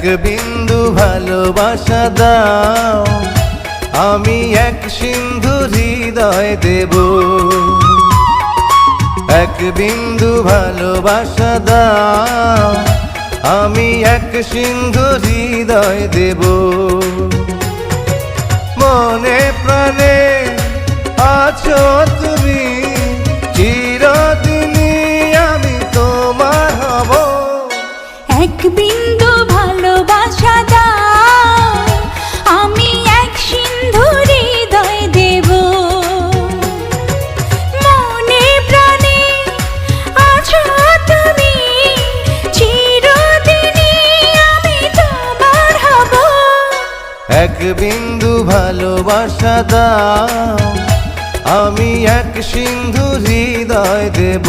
বিন্দু ভালোবাসা দাও, আমি এক সিন্ধু হৃদয় দেব। এক বিন্দু ভালোবাসা দাও, আমি এক সিন্ধু হৃদয় দেব। মনে প্রাণে আছো তুমি, চিরদিনই আমি তোমার হব। এক বিন্দু ভালোবাসা দাও, আমি এক সিন্ধু হৃদয় দেব। মনে প্রাণে আছো তুমি, চিরদিনই আমি তোমার হব। এক বিন্দু ভালোবাসা দাও, আমি এক সিন্ধু হৃদয় দেব।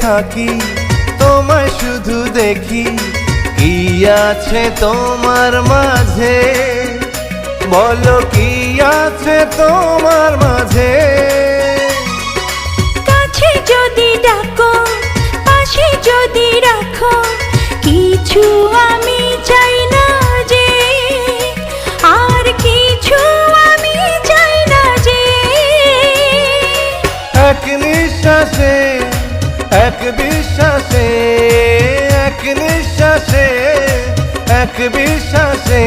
থাকি তোমায় শুধু দেখি, কি আছে তোমার মাঝে, বলো কি আছে তোমার মাঝে। কাছে যদি ডাকো, পাশে যদি রাখো, কিছু আমি চাই না যে, আর কিছু আমি চাই না যে। এক নিঃশ্বাসে, এক বিশ্বাসে, এক নিঃশ্বাসে, এক বিশ্বাসে,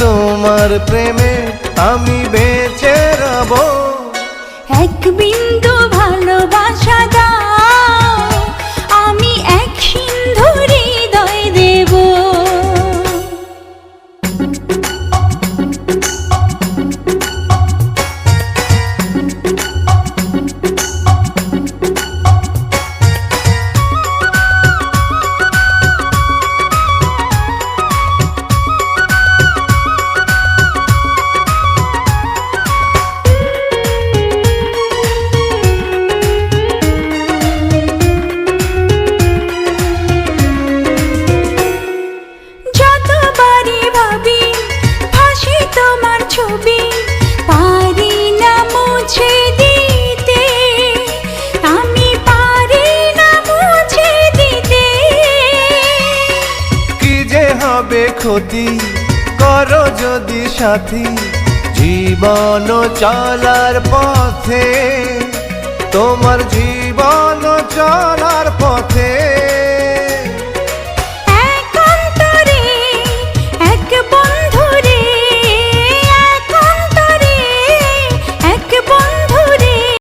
তোমার প্রেমে আমি বেঁচে রব। এক বিন্দু ভালোবাসা দাও, আমি এক সিন্ধু হৃদয় দেব। পারি না মুছে দিতে, আমি পারি না মুছে দিতে। কি যে হবে ক্ষতি, করো যদি সাথী, জীবন চলার পথে, তোমার জীবন চলার